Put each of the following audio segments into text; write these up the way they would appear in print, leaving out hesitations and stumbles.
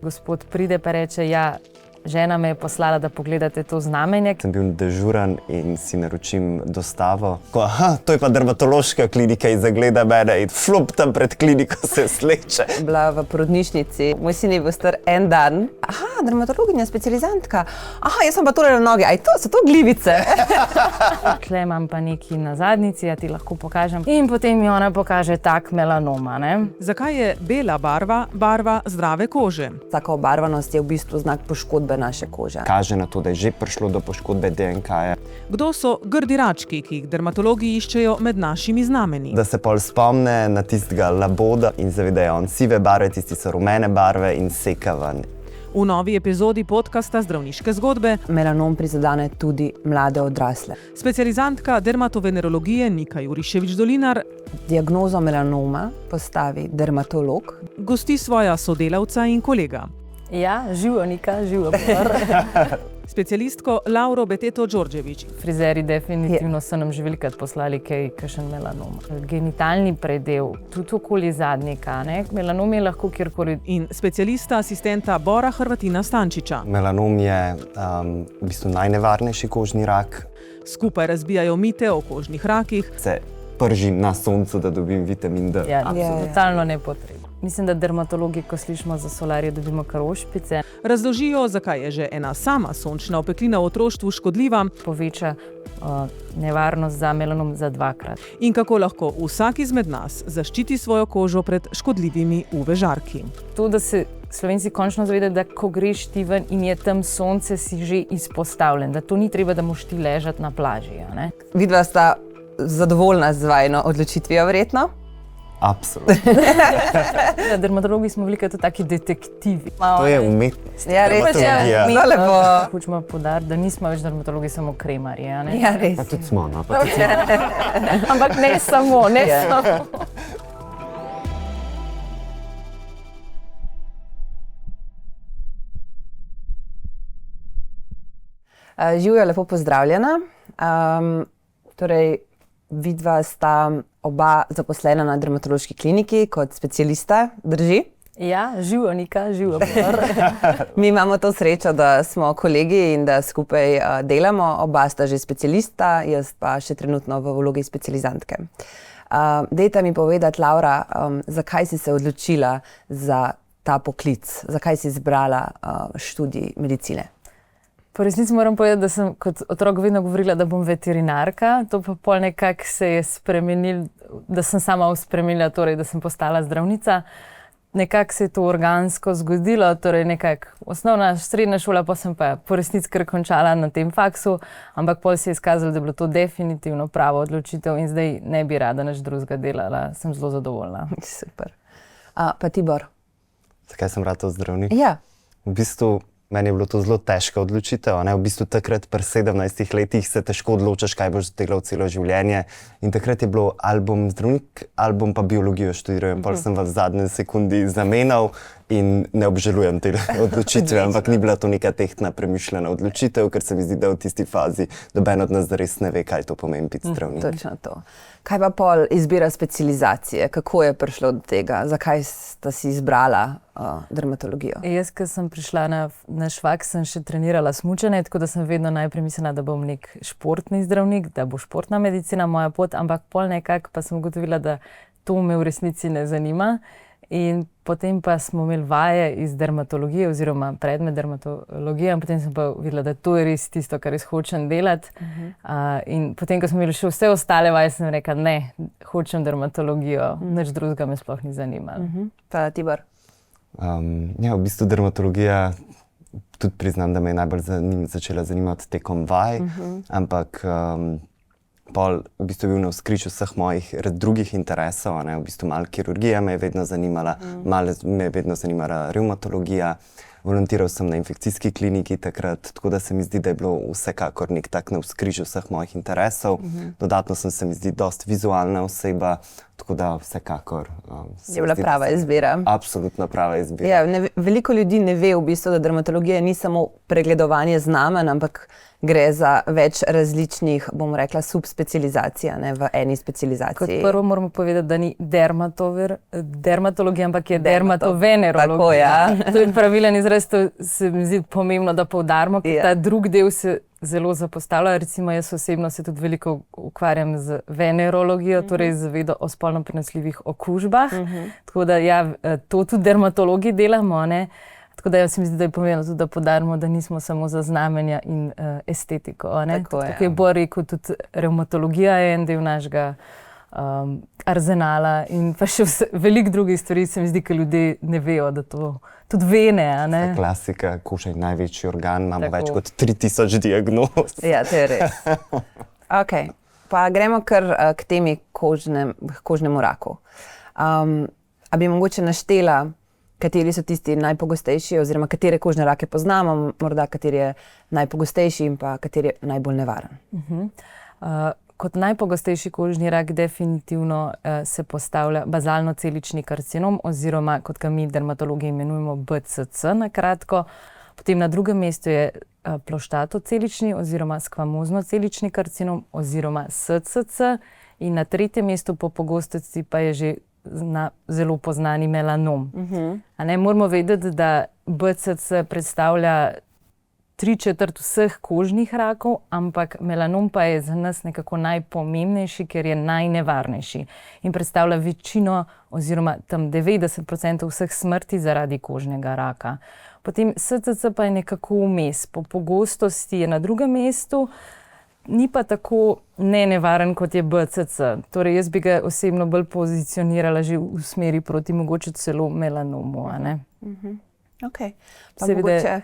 Gospod pride pa reče, ja, žena me je poslala, da pogledate to znamenje. Sem bil dežuran in si naročim dostavo. To je pa dermatološka klinika in zagleda mene in flup tam pred kliniko se sleče. Bila v porodnišnici, moj sin je bil star en dan. Dermatologinja, specializantka. Jaz sem pa tole na nogi, so to glivice? Tle imam pa nekaj na zadnjici, ja ti lahko pokažem. In potem mi ona pokaže tak melanoma, ne. Zakaj je bela barva barva zdrave kože? Taka obarvanost je v bistvu znak poškodbe naše kože. Kaže na to, da je že prišlo do poškodbe DNK-ja. Kdo so grdi rački, ki jih dermatologi iščejo med našimi znameni? Da se pol spomne na tistega laboda in zaveda, da je on sive barve, tisti so rumene barve in seka ven. V novi epizodi podcasta Zdravniške zgodbe Melanom prizadene tudi mlade odrasle. specializantka dermatovenerologije Nika Jurišević-Dolinar Diagnozo melanoma postavi dermatolog. gosti svoja sodelavca in kolega. Ja, živo Nika, živo. Specialistko Lauro Beteto-Đorđević. Frizeri definitivno so nam že velikokrat poslali kakšen melanom. Genitalni predel, tudi okoli zadnjika, ne? Melanom je lahko kjerkoli. In specialista asistenta Bora Hrvatina Stančiča. Melanom je v bistvu najnevarnejši kožni rak. Skupaj razbijajo mite o kožnih rakih. Se pržim na soncu, da dobim vitamin D. Ja, totalno nepotrebno. Mislim, da dermatologi, ko slišimo za solarije, dobimo kar ošpice. Razložijo, zakaj je že ena sama sončna opeklina v otroštvu škodljiva. Poveča nevarnost za melanom za 2-krat. In kako lahko vsak izmed nas zaščiti svojo kožo pred škodljivimi UV žarki. To, da se Slovenci končno zavedajo, da ko greš ti ven in je tam sonce, si že izpostavljen, da to ni treba, da moš ti ležati na plaži. Ne? Vidva sta zadovoljna z vajino odločitvijo, verjetno? Absolutno. Dermatologi smo veliko tudi taki detektivi. To je umetnost. Ja, res je. Zelo lepo. Hočemo poudariti, da nismo več dermatologi, samo kremarji. Ja, res. Pa tudi smo, no? Ampak ne samo, ne samo. Živjo, lepo pozdravljena. Torej, vidva sta oba zaposlena na dermatološki kliniki kot specialista, drži? Ja, živo Nika, živo. Mi imamo to srečo, da smo kolegi in da skupaj delamo. Oba sta že specialista, jaz pa še trenutno v vlogi specializantke. Dajte mi povedati, Laura, zakaj si se odločila za ta poklic? Zakaj si izbrala študij medicine? Po resnici moram povedati, da sem kot otrok vedno govorila, da bom veterinarka. To pa pol nekako se je spremenilo, da sem sama spremenila, torej da sem postala zdravnica. Nekako se je to organsko zgodilo, torej nekako osnovna, srednja šola, pa sem pa po resnici kar končala na tem faksu, ampak pol se je izkazalo, da je bilo to definitivno pravo odločitev in zdaj ne bi rada nič drugega delala. Sem zelo zadovoljna. Super. Pa Tibor? Zakaj sem ratov zdravnik? Ja. V bistvu meni je bilo to zelo težka odločitev. V bistvu takrat pri 17 letih se težko odločaš, kaj boš delal celo življenje. In takrat je bilo, ali bom zdravnik, ali bom pa biologijo študiral. Pol sem v zadnji sekundi zamenjal in ne obžalujem te odločitve, ampak ni bila to neka tehtna, premišljena odločitev, ker se mi zdi, da v tisti fazi noben od nas res ne ve, kaj to pomeni biti zdravnik. Točno to. Kaj pa pol izbira specializacije? Kako je prišlo do tega? Zakaj sta si izbrala dermatologijo? Jaz, ko sem prišla na švak, sem še trenirala smučanje, tako da sem vedno najprej mislila, da bom nek športni zdravnik, da bo športna medicina moja pot, ampak pol nekako pa sem ugotovila, da to me v resnici ne zanima. In potem pa smo imeli vaje iz dermatologije oziroma predmet dermatologije in potem sem pa videla, da to je res tisto, kar res hočem delati. In potem, ko smo imeli še vse ostale vaje, sem rekla, ne, hočem dermatologijo, nič drugega me sploh ni zanimalo. Pa Tibor? Ja, v bistvu dermatologija, tudi priznam, da me je najbolj začela zanimati tekom vaj, ampak pol v bistvu je bil navzkrižju vseh mojih drugih interesov, v bistvu malo kirurgija me je vedno zanimala, malo me je vedno zanimala revmatologija, volontiral sem na infekcijski kliniki takrat, tako da se mi zdi, da je bilo vsekakor nek tak navzkrižju vseh mojih interesov. Dodatno se mi zdi dosti vizualna oseba, tako da vsekakor Je bila prava izbira. Absolutno prava izbira. Ja, veliko ljudi ne ve v bistvu, da dermatologija ni samo pregledovanje znamenj, ampak gre za več različnih, bomo rekla, subspecializacij v eni specializaciji. Kot prvo moramo povedati, da ni dermatologija, ampak je dermatovenerologija. Tako, ja. To je pravilen izraz, to se mi zdi pomembno, da poudarimo, ker ta drugi del se zelo zapostavlja. Recimo jaz osebno se tudi veliko ukvarjam z venerologijo, torej z vedo o spolno prenosljivih okužbah. Tako da ja, to tudi dermatologi delamo, ne? Tako da se mi zdi, da je pomembno tudi, da poudarimo, da nismo samo za znamenja in estetiko. Tako je Bor rekel, tudi revmatologija je en del našega arzenala in pa še veliko drugih stvari se mi zdi, ker ljudje ne vejo, da to tudi vene. Klasika, koža je največji organ, imamo več kot 3000 diagnoz. Ja, to je res. Okay. Pa gremo kar k temi kožnemu raku. A bi mogoče naštela, kateri so tisti najpogostejši, oziroma katere kožne rake poznamo, morda kateri je najpogostejši in pa kateri je najbolj nevaren? Kot najpogostejši kožni rak definitivno se postavlja bazalno-celični karcinom, oziroma kot ga mi dermatologi imenujemo BCC na kratko. Potem na drugem mestu je ploščatocelični oziroma skvamozno-celični karcinom oziroma SCC in na tretjem mestu po pogostosti pa je že zelo poznani melanom. Moramo vedeti, da BCC predstavlja 3/4 vseh kožnih rakov, ampak melanom pa je za nas nekako najpomembnejši, ker je najnevarnejši in predstavlja večino oziroma tam 90% vseh smrti zaradi kožnega raka. Potem SCC pa je nekako vmes, po pogostosti je na drugem mestu, ni pa tako nenevaren kot je BCC. Torej jaz bi ga osebno bolj pozicionirala že v smeri proti mogoče celo melanomu. Okay. Seveda,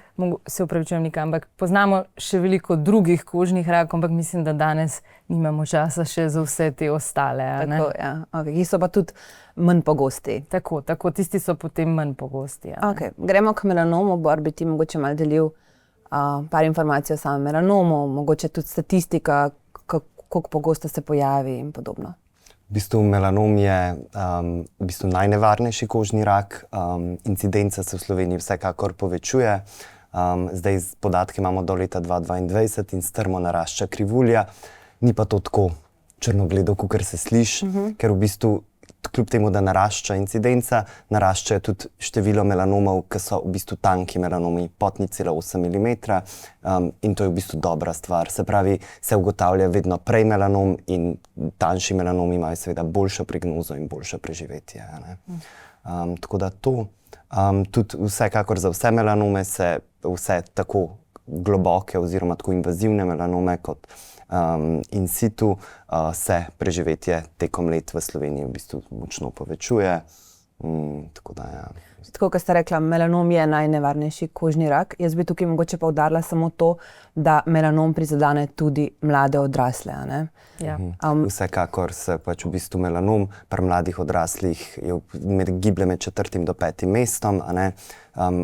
se upravičujem nekaj, ampak poznamo še veliko drugih kožnih rakov, ampak mislim, da danes nimamo časa še za vse te ostale. Tako, ja. Ki so pa tudi manj pogosti. Tako, tisti so potem manj pogosti. Okay. Gremo k melanomu. Bor, bi ti mogoče malo delil par informacij o samem melanomu, mogoče tudi statistika, koliko pogosto se pojavi in podobno. V bistvu melanom je najnevarnejši kožni rak. Incidenca se v Sloveniji vsekakor povečuje. Zdaj podatke imamo do leta 2022 in strmo narašča krivulja. Ni pa to tako črnogledo, kakor se sliši, ker v bistvu kljub temu, da narašča incidenca, naraščajo tudi število melanomov, ki so v bistvu tanki melanomi, pod 0,8 mm, in to je v bistvu dobra stvar. Se pravi, se ugotavlja vedno prej melanom in tanjši melanomi imajo seveda boljšo prognozo in boljše preživetje. Tako da to, tudi vsekakor za vse melanome se vse tako globoke oziroma tako invazivne melanome kot in situ se preživetje tekom let v Sloveniji v bistvu močno povečuje. Tako da, ja. Tako, kot ste rekla, melanom je najnevarnejši kožni rak. Jaz bi tukaj mogoče poudarila samo to, da melanom prizadene tudi mlade odrasle. Ja. Vsekakor se pač v bistvu melanom pri mladih odraslih giblje med 4. do 5. mestom.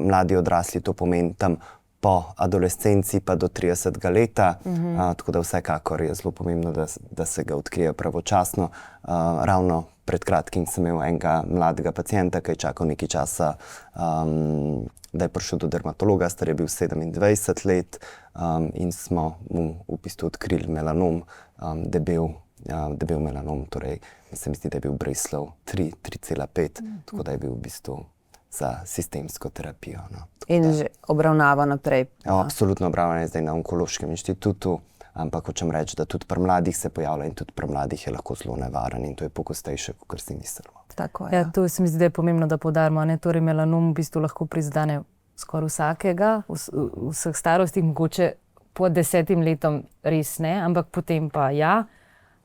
Mladi odrasli to pomeni tam po adolescenci pa do 30. leta, tako da vsekakor je zelo pomembno, da se ga odkrije pravočasno. Ravno pred kratkim sem imel enega mladega pacienta, ki je čakal nekaj časa, da je prišel do dermatologa, star je bil 27 let in smo mu v bistvu odkrili melanom, debel melanom, torej se mi zdi, da je bil Breslov 3,5, tako da je bil v bistvu za sistemsko terapijo. In že obravnava naprej. Absolutno obravnava zdaj na Onkološkem inštitutu, ampak hočem reči, da tudi pri mladih se pojavlja in tudi pri mladih je lahko zelo nevaren in to je pogostejše, kot si mislimo. Tako, ja. To se mi zdi, da je pomembno, da poudarimo. Torej melanom v bistvu lahko prizadene skoraj vsakega, v vseh starostih, mogoče po 10 letom res ne, ampak potem pa ja.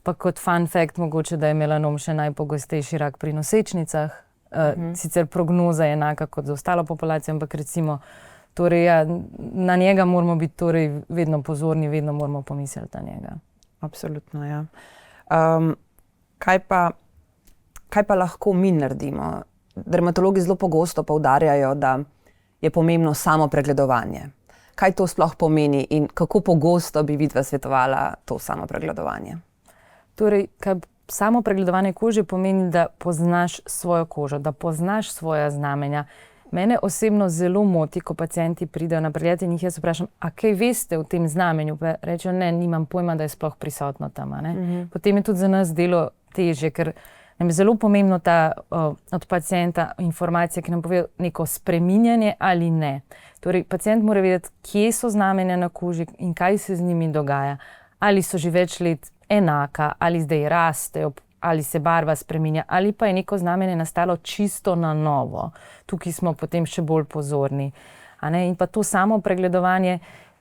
Pa kot fun fact mogoče, da je melanom še najpogostejši rak pri nosečnicah. Sicer prognoza je enaka kot za ostalo populacijo, ampak recimo, torej, ja, na njega moramo biti torej vedno pozorni, vedno moramo pomisliti na njega. Absolutno, ja. Kaj pa lahko mi naredimo? Dermatologi zelo pogosto poudarjajo, da je pomembno samo pregledovanje. Kaj to sploh pomeni in kako pogosto bi vidva svetovala to samo pregledovanje? Torej, samo pregledovanje kože pomeni, da poznaš svojo kožo, da poznaš svoja znamenja. Mene osebno zelo moti, ko pacienti pridejo na pregled in jih jaz vprašam, a kaj veste o tem znamenju? Pa rečejo, ne, nimam pojma, da je sploh prisotno tam. Potem je tudi za nas delo težje, ker nam je zelo pomembno od pacienta informacija, ki nam pove neko spreminjanje ali ne. Torej, pacient mora vedeti, kje so znamenja na koži in kaj se z njimi dogaja. Ali so že več let enaka, ali zdaj rastejo, ali se barva spreminja, ali pa je neko znamenje nastalo čisto na novo. Tukaj smo potem še bolj pozorni. In pa to samo pregledovanje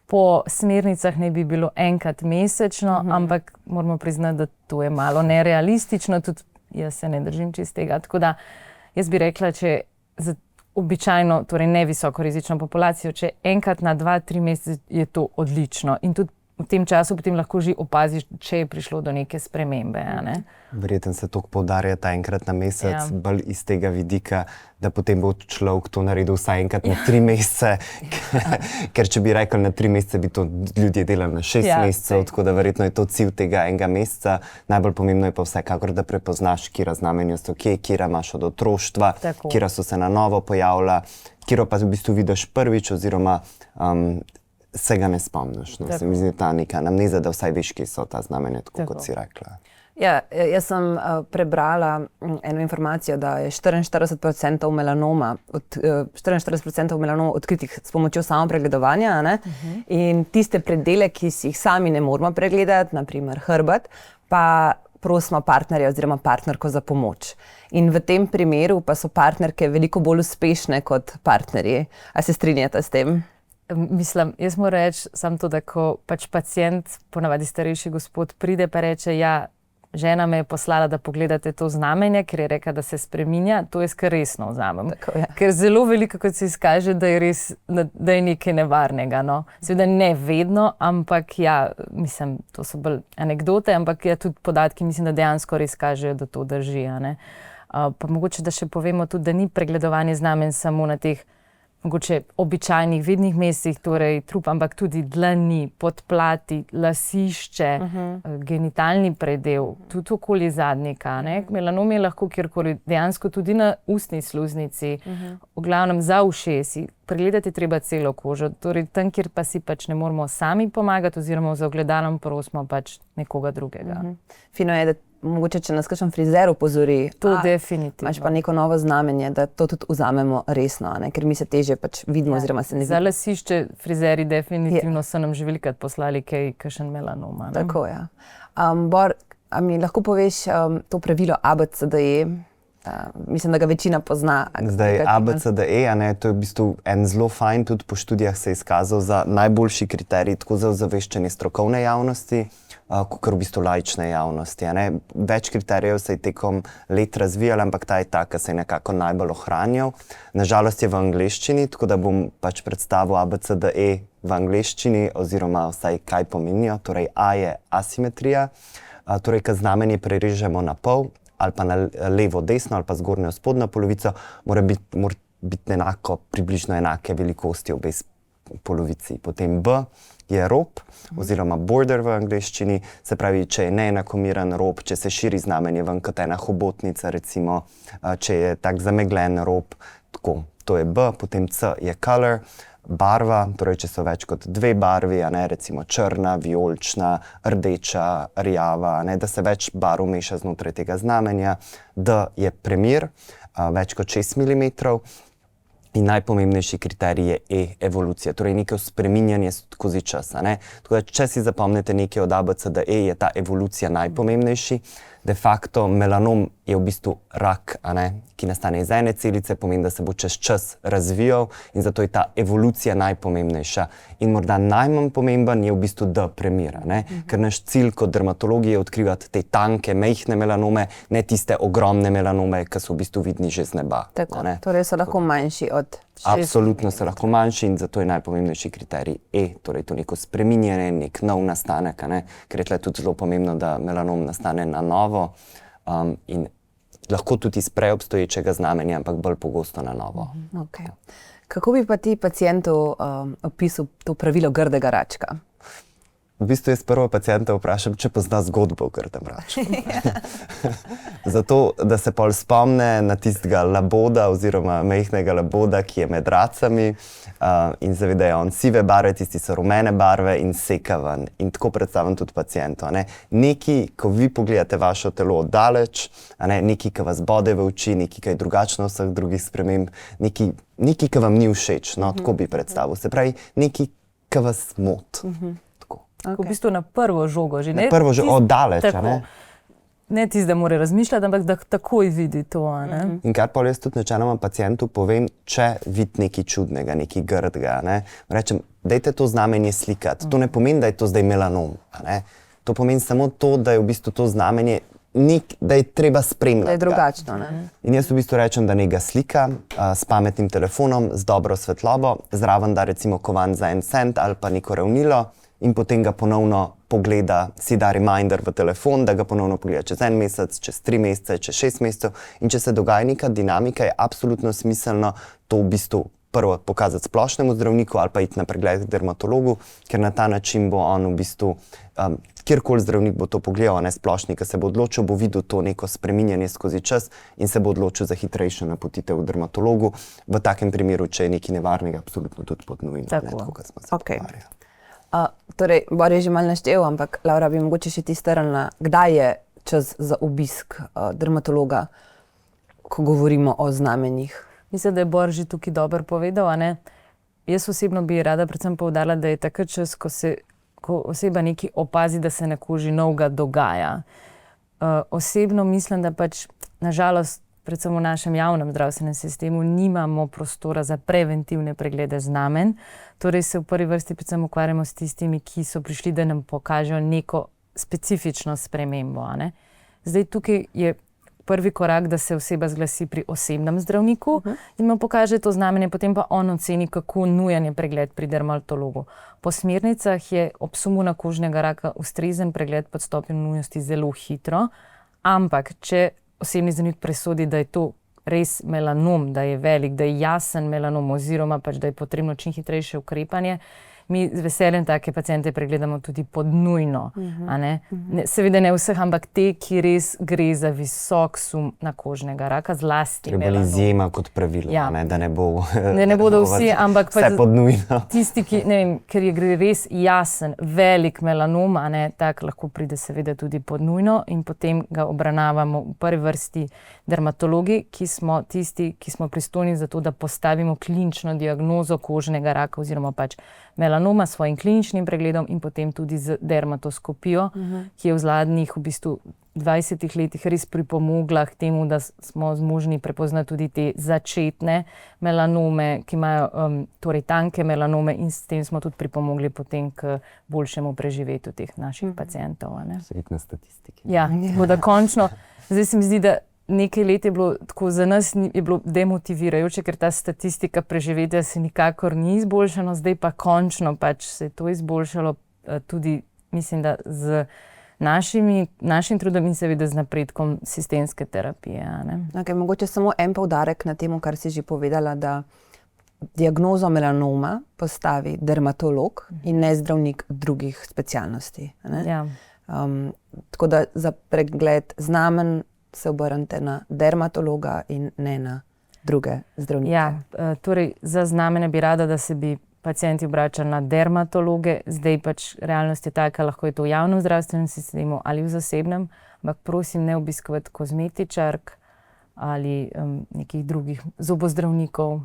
po smernicah ne bi bilo enkrat mesečno, ampak moramo priznati, da to je malo nerealistično, tudi jaz se ne držim čist tega. Tako da jaz bi rekla, če za običajno, torej ne visoko rizično populacijo, če enkrat na 2-3 mesece je to odlično. In tudi v tem času potem lahko že opaziš, če je prišlo do neke spremembe. Verjetno se to poudarja ta enkrat na mesec, bolj iz tega vidika, da potem bo človek to naredil vsaj enkrat na 3 mesece, ker če bi rekel na 3 mesece, bi to ljudje delali na 6 mesecev, tako da verjetno je to cilj tega enega meseca. Najbolj pomembno je pa vsekakor, da prepoznaš, kira znamenja so kira imaš od otroštva, kira so se na novo pojavila, kiro pa v bistvu vidiš prvič oziroma se ga ne spomniš. Se mi zdi ta neka anamneza, da vsaj veš, kje so ta znamenja, tako kot si rekla. Ja, jaz sem prebrala eno informacijo, da je 44% melanoma, 44% melanoma odkritih s pomočjo samopregledovanja, in tiste predele, ki si jih sami ne moramo pregledati, naprimer hrbet, pa prosimo partnerja oziroma partnerko za pomoč. In v tem primeru pa so partnerke veliko bolj uspešne kot partnerji. A se strinjate s tem? Mislim, jaz moram reči samo to, da ko pač pacient, ponavadi starejši gospod, pride pa reče, ja, žena me je poslala, da pogledate to znamenje, ker je rekla, da se spreminja, to jaz kar resno vzamem. Ker zelo veliko, kot se izkaže, da je res, da je nekaj nevarnega. Seveda ne vedno, ampak ja, mislim, to so bolj anekdote, ampak ja, tudi podatki, mislim, da dejansko res kažejo, da to drži. Pa mogoče, da še povemo tudi, da ni pregledovanje znamen samo na teh mogoče običajnih vidnih mestih, torej trup, ampak tudi dlani, podplati, lasišče, genitalni predel, tudi okoli zadnjika. Melanom je lahko kjerkoli, dejansko tudi na ustni sluznici, v glavnem za ušesi. Pregledati treba celo kožo, torej tam, kjer pa si pač ne moramo sami pomagati oziroma z ogledalom prosimo pač nekoga drugega. Fino je, da mogoče, če nas kakšen frizer opozori, to definitivno. Imaš pa neko novo znamenje, da to tudi vzamemo resno, ker mi se težje pač vidimo oziroma se ne vidimo. Za lasišče frizeri definitivno so nam že velikrat poslali kakšen melanom. Tako, ja. Bor, a mi lahko poveš to pravilo ABCDE? Mislim, da ga večina pozna. Zdaj, ABCDE, to je v bistvu en zelo fajn, tudi po študijah se je izkazal za najboljši kriterij tako za ozaveščanje strokovne javnosti, kot v bistvu laične javnosti. Več kriterijev se je tekom let razvijalo, ampak ta je ta, ki se je nekako najbolj ohranjal. Nažalost je v angleščini, tako da bom pač predstavil ABCDE v angleščini, oziroma vsaj kaj pomenijo. Torej, A je asimetrija, torej, ko znamenje prerežemo na pol, ali pa na levo, desno, ali pa zgornjo, spodnjo polovico, mora biti enako, približno enake velikosti obe polovici. Potem B je rob, oziroma border v angleščini, se pravi, če je neenakomeren rob, če se širi znamenje ven kot ena hobotnica, recimo, če je tak zamegljen rob, tako, to je B. Potem C je color, barva, torej če so več kot 2 barvi, recimo črna, vijolična, rdeča, rjava, da se več barv meša znotraj tega znamenja. D je premir, več kot 6 mm. In najpomembnejši kriterij je E, evolucija, torej neko spreminjanje skozi čas. Tako da, če si zapomnite nekaj od ABCDE, je ta evolucija najpomembnejši. De facto melanom je v bistvu rak, ki nastane iz ene celice, pomeni, da se bo čez čas razvijal in zato je ta evolucija najpomembnejša. In morda najmanj pomemben je v bistvu D, premir, ker naš cilj kot dermatologi je odkrivati te tanke, majhne melanome, ne tiste ogromne melanome, ki so v bistvu vidni že z neba. Tako, torej so lahko manjši od 6. Absolutno so lahko manjši in zato je najpomembnejši kriterij E, torej to neko spreminjanje, nek nov nastanek, ker je tle tudi zelo pomembno, da melanom nastane na novo in lahko tudi iz preobstoječega znamenja, ampak bolj pogosto na novo. Okay. Kako bi pa ti pacientu opisal to pravilo grdega račka? V bistvu jaz prvo pacienta vprašam, če pozna zgodbo o grdem račku. Zato, da se pol spomne na tistega laboda oziroma majhnega laboda, ki je med racami in zaveda, da je on sive barve, tisti so rumene barve in seka ven. In tako predstavljam tudi pacientu. Nekaj, ko vi pogledate vaše telo od daleč, nekaj, ki vas bode v oči, nekaj, ki je drugačno od vseh drugih sprememb, nekaj, ki vam ni všeč, no, tako bi predstavil. Se pravi, nekaj, ki vas moti. V bistvu na prvo žogo že. Na prvo žogo, od daleč, Ne tisti, da mora razmišljati, ampak da takoj vidi to. In kar pa jaz tudi načeloma pacientu povem, če vidi nekaj čudnega, nekaj grdega. Rečem, dajte to znamenje slikati. To ne pomeni, da je to zdaj melanom. To pomeni samo to, da je v bistvu to znamenje, da je treba spremljati. Da je drugačno. In jaz v bistvu rečem, da nekaj slika s pametnim telefonom, z dobro svetlobo, zraven da recimo kovan za 1 cent ali pa neko ravnilo in potem ga ponovno pogleda, si da reminder v telefon, da ga ponovno pogleda čez 1 mesec, čez 3 mesece, čez 6 mesecev. In če se dogaja neka dinamika, je absolutno smiselno to v bistvu prvo pokazati splošnemu zdravniku ali pa iti na pregled k dermatologu, ker na ta način bo on v bistvu, kjerkoli zdravnik bo to pogledal, splošnik, ki se bo odločil, bo videl to neko spreminjanje skozi čas in se bo odločil za hitrejšo napotitev v dermatologu. V takem primeru, če je nekaj nevarnega, absolutno tudi pod nujno. Tako kot smo se pogovarjali. Torej, Bor je že malo naštel, ampak Laura bi mogoče še ti strnila, kdaj je čas za obisk dermatologa, ko govorimo o znamenjih? Mislim, da je Bor že tukaj dobro povedal. Jaz osebno bi rada predvsem poudarila, da je takrat čas, ko oseba nekaj opazi, da se na koži novega dogaja. Osebno mislim, da pač nažalost predvsem v našem javnem zdravstvenem sistemu nimamo prostora za preventivne preglede znamenj. Torej se v prvi vrsti predvsem ukvarjamo s tistimi, ki so prišli, da nam pokažejo neko specifično spremembo. Zdaj tukaj je prvi korak, da se oseba zglasi pri osebnem zdravniku in mu pokaže to znamenje, potem pa on oceni, kako nujen je pregled pri dermatologu. Po smernicah je ob sumu na kožnega raka ustrezen pregled pod stopnjo nujnosti zelo hitro, ampak če osebni zdravnik presodi, da je to res melanom, da je velik, da je jasen melanom oziroma pač, da je potrebno čim hitrejše ukrepanje, mi z veseljem take paciente pregledamo tudi pod nujno. Seveda ne vseh, ampak te, ki res gre za visok sum na kožnega raka, zlasti melanom. Treba izjema kot pravilo, da ne bo ne bodo vsi, ampak vse pod nujno. Tisti, ki, ne vem, ker je gre res jasen, velik melanom, tak lahko pride seveda tudi pod nujno in potem ga obravnavamo v prvi vrsti dermatologi, ki smo tisti, ki smo pristojni za to, da postavimo klinično diagnozo kožnega raka oziroma pač melanoma s svojim kliničnim pregledom in potem tudi z dermatoskopijo, ki je v zadnjih v bistvu 20 letih res pripomogla k temu, da smo zmožni prepoznati tudi te začetne melanome, ki imajo torej tanke melanome in s tem smo tudi pripomogli potem k boljšemu preživetju teh naših pacientov. Svetna statistika. Ja, tako da končno, zdaj se mi zdi, da nekaj let je bilo tako za nas je bilo demotivirajoče, ker ta statistika preživetja se nikakor ni izboljšala, zdaj pa končno pač se je to izboljšalo tudi, mislim, da z našim trudom in seveda z napredkom sistemske terapije. Mogoče samo en poudarek na temu, kar si že povedala, da diagnozo melanoma postavi dermatolog in ne zdravnik drugih specialnosti. Ja. Tako da za pregled znamenj se obrnete na dermatologa in ne na druge zdravnike. Ja, torej za znamenje bi rada, da se bi pacienti obračali na dermatologe, zdaj pač realnost je taka, lahko je to v javnem zdravstvenem sistemu ali v zasebnem, ampak prosim ne obiskovati kozmetičark ali nekih drugih zobozdravnikov.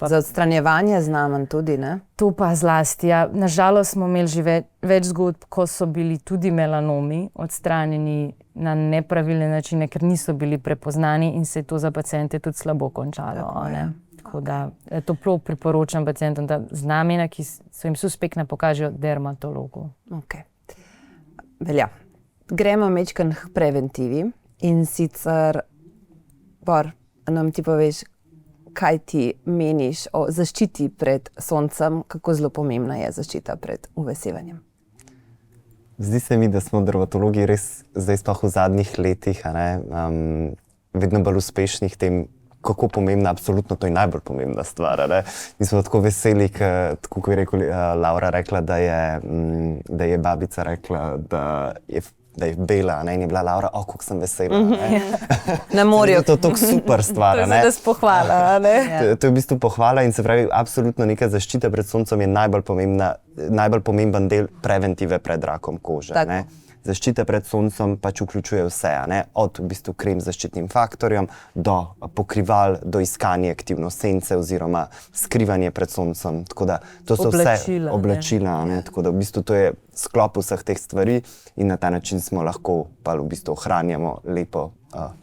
Za odstranjevanje znamenj tudi, ne? To pa zlasti, ja. Nažalost smo imeli že več zgodb, ko so bili tudi melanomi odstranjeni na nepravilne načine, ker niso bili prepoznani in se je to za paciente tudi slabo končalo. Tako da toplo priporočam pacientom, da znamenja, ki so jim suspektna, pokažejo dermatologu. Velja. Gremo majčkeno k preventivi in sicer, Bor, nam ti poveš, kaj ti meniš o zaščiti pred soncem, kako zelo pomembna je zaščita pred UV-sevanjem? Zdi se mi, da smo dermatologi res zdaj sploh v zadnjih letih vedno bolj uspešnih tem, kako pomembna, absolutno to je najbolj pomembna stvar. Ne? Mi smo tako veseli, tako kot je Laura rekla, da je babica rekla, da je bela, ne? In je bila Laura, kako sem vesela. Na morju. To je tako super stvar. To je zelo pohvala. To je v bistvu pohvala in se pravi, absolutno neka zaščita pred soncem je najbolj pomemben del preventive pred rakom kože. Ne? Zaščita pred soncem pač vključuje vse, ne? Od v bistvu krem z zaščitnim faktorjem do pokrival, do iskanja aktivno sence oziroma skrivanje pred soncem. Tako da to so vse oblačila, ne? Tako da v bistvu to je sklop vseh teh stvari in na ta način smo lahko pa v bistvu ohranjamo lepo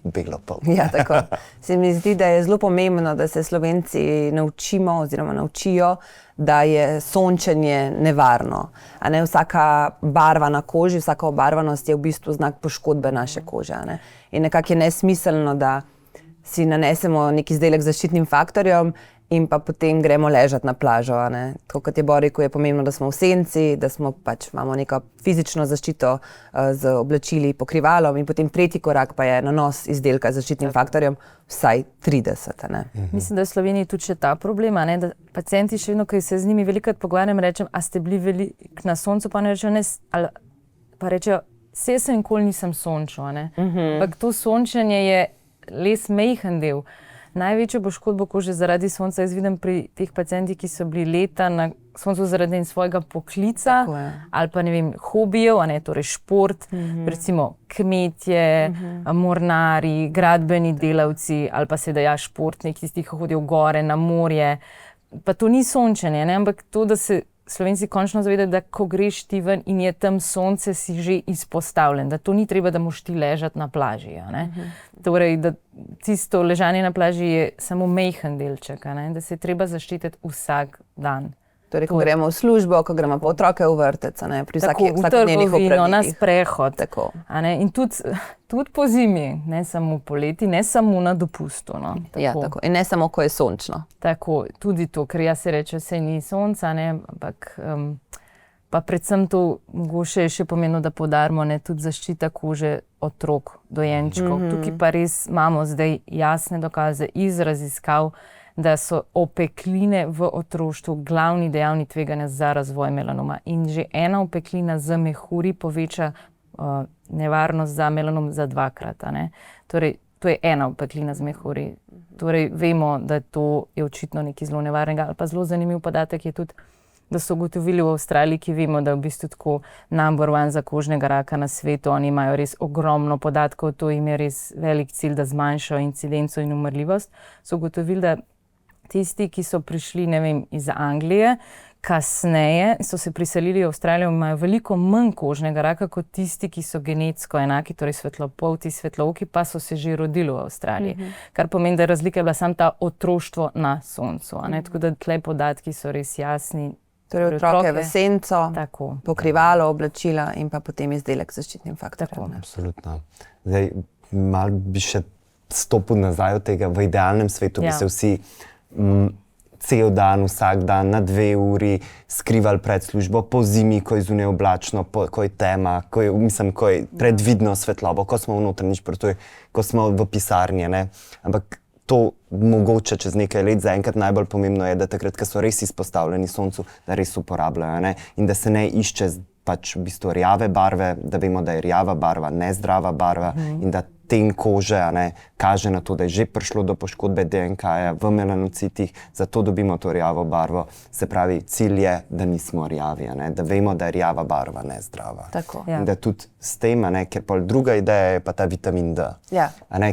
belo polt. Ja, tako. Se mi zdi, da je zelo pomembno, da se Slovenci naučimo oziroma naučijo, da je sončenje nevarno. A ne, vsaka barva na koži, vsaka obarvanost je v bistvu znak poškodbe naše kože. Ne? In nekako je nesmiselno, da si nanesemo neki izdelek z zaščitnim faktorjem in pa potem gremo ležati na plažo. Tako kot je Bor rekel, je pomembno, da smo v senci, da smo imamo neko fizično zaščito z oblačili, pokrivalom in potem tretji korak pa je nanos izdelka z zaščitnim faktorjem vsaj 30. Ne? Mislim, da je v Sloveniji tudi še ta problem, ne? Da pacienti še vedno, ko se z njimi velikokrat pogovarjam, rečem, a ste bili veliko na soncu, pa ne rečejo, ne, pa rečejo, saj sem nikoli nisem sončil. Ampak to sončenje je les majhen del. Največjo poškodbo kože zaradi sonca jaz vidim pri teh pacientih, ki so bili leta na soncu zaradi svojega poklica ali pa ne vem, hobijev, torej šport, recimo kmetje, mornari, gradbeni delavci ali pa sedaj športniki, tisti, ki hodijo v gore, na morje. Pa to ni sončenje, ampak to, da se Slovenci končno zavedajo, da ko greš ti ven in je tam sonce, si že izpostavljen, da to ni treba, da moraš ti ležati na plaži. Torej, da tisto ležanje na plaži je samo majhen delček, da se je treba zaščititi vsak dan. Torej, ko gremo v službo, ko gremo pa otroke v vrtec, pri vsakodnevnih opravilih. Na sprehod. In tudi po zimi, ne samo poleti, ne samo na dopustu. Ja, tako. In ne samo, ko je sončno. Tako, tudi to, ker jaz se reče, saj ni sonca, ampak pa predvsem to mogoče je še pomenilo, da poudarimo tudi zaščita kože otrok, dojenčkov. Tukaj pa res imamo zdaj jasne dokaze iz raziskav, da so opekline v otroštvu glavni dejavnik tveganja za razvoj melanoma. In že ena opeklina z mehuri poveča nevarnost za melanom za 2-krat. Torej, to je ena opeklina z mehuri. Torej, vemo, da to je očitno nekaj zelo nevarnega. Ali pa zelo zanimiv podatek je tudi, da so ugotovili v Avstraliji, ki vemo, da je v bistvu tako number one za kožnega raka na svetu. Oni imajo res ogromno podatkov, to jim je res velik cilj, da zmanjšajo incidenco in umrljivost. So ugotovili, da tisti, ki so prišli, ne vem, iz Anglije, kasneje so se priselili v Avstralijo, imajo veliko manj kožnega raka kot tisti, ki so genetsko enaki, torej svetlopolti, svetlovki, pa so se že rodili v Avstraliji. Kar pomeni, da razlika je bila samo ta otroštvo na soncu. Tako da tle podatki so res jasni. Torej, otroke v senco, pokrivalo, oblačila in pa potem izdelek z zaščitnim faktorjem. Absolutno. Zdaj, malo bi še stopil nazaj od tega. V idealnem svetu bi se vsi cel dan, vsak dan, na 2 uri skrivali pred službo, po zimi, ko je zunaj oblačno, ko je tema, ko je predvidno svetlobo, ko smo v notranji športu, ko smo v pisarni. Ampak to mogoče čez nekaj let, zaenkrat najbolj pomembno je, da takrat, ko so res izpostavljeni soncu, da res uporabljajo. In da se ne išče pač v bistvu rjave barve, da vemo, da je rjava barva nezdrava barva in da ten kože kaže na to, da je že prišlo do poškodbe DNK-ja v melanocitih, zato dobimo to rjavo barvo. Se pravi, cilj je, da nismo rjavi, da vemo, da je rjava barva nezdrava. In da tudi s tem, ker pa druga ideja je pa ta vitamin D,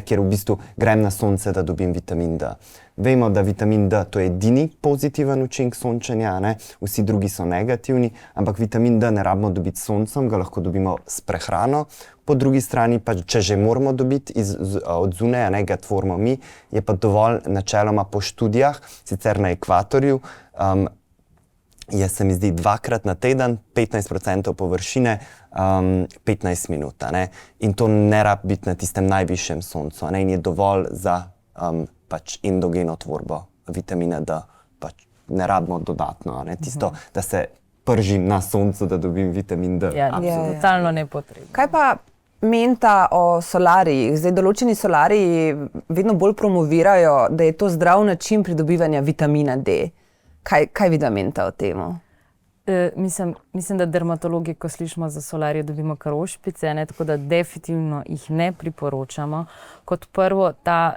ker v bistvu grem na sonce, da dobim vitamin D. Vemo, da vitamin D to je edini pozitiven učinek sončenja, vsi drugi so negativni, ampak vitamin D ne rabimo dobiti s soncem, ga lahko dobimo s prehrano. Po drugi strani pa, če že moramo dobiti od zunaj, ga tvorimo mi, je pa dovolj načeloma po študijah, sicer na ekvatorju, se mi zdi 2-krat na teden, 15% površine, 15 minut. In to ne rabi biti na tistem najvišjem soncu. In je dovolj za endogeno tvorbo vitamina D. Ne rabimo dodatno. Tisto, da se pržim na soncu, da dobim vitamin D. Ja, totalno nepotrebno. Kaj pa menta o solarijih. Zdaj, določeni solariji vedno bolj promovirajo, da je to zdrav način pridobivanja vitamina D. Kaj vidi menta o tem? Mislim, da dermatologi, ko slišimo za solarije, dobimo kar ošpice, tako da definitivno jih ne priporočamo. Kot prvo, ta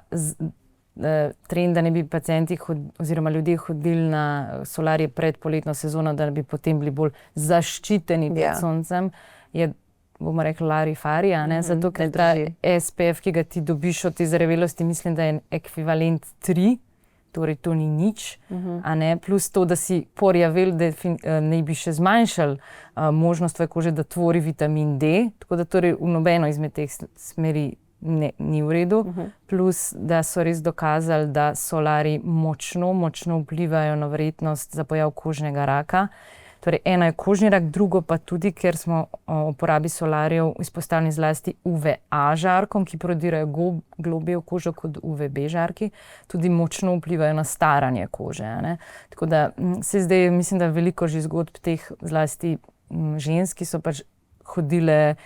trend, da ne bi pacienti oziroma ljudje hodili na solarije pred poletno sezono, da bi potem bili bolj zaščiteni pred soncem, je, bomo rekli, larifari, zato ker ta SPF, ki ga ti dobiš od te zrevelosti, mislim, da je ekvivalent 3, torej to ni nič, plus to, da si porjavel, da ne bi še zmanjšal možnost tvoje kože, da tvori vitamin D, tako da torej v nobeno izmed teh smeri ni v redu, plus da so res dokazali, da solariji močno vplivajo na verjetnost za pojav kožnega raka. Torej, eno je kožni rak, drugo pa tudi, ker smo o uporabi solarijev izpostavljeni zlasti UVA žarkom, ki prodirajo globlje v kožo kot UVB žarki, tudi močno vplivajo na staranje kože. Tako da se zdaj, mislim, da veliko že zgodb teh zlasti žensk, ki so pač hodile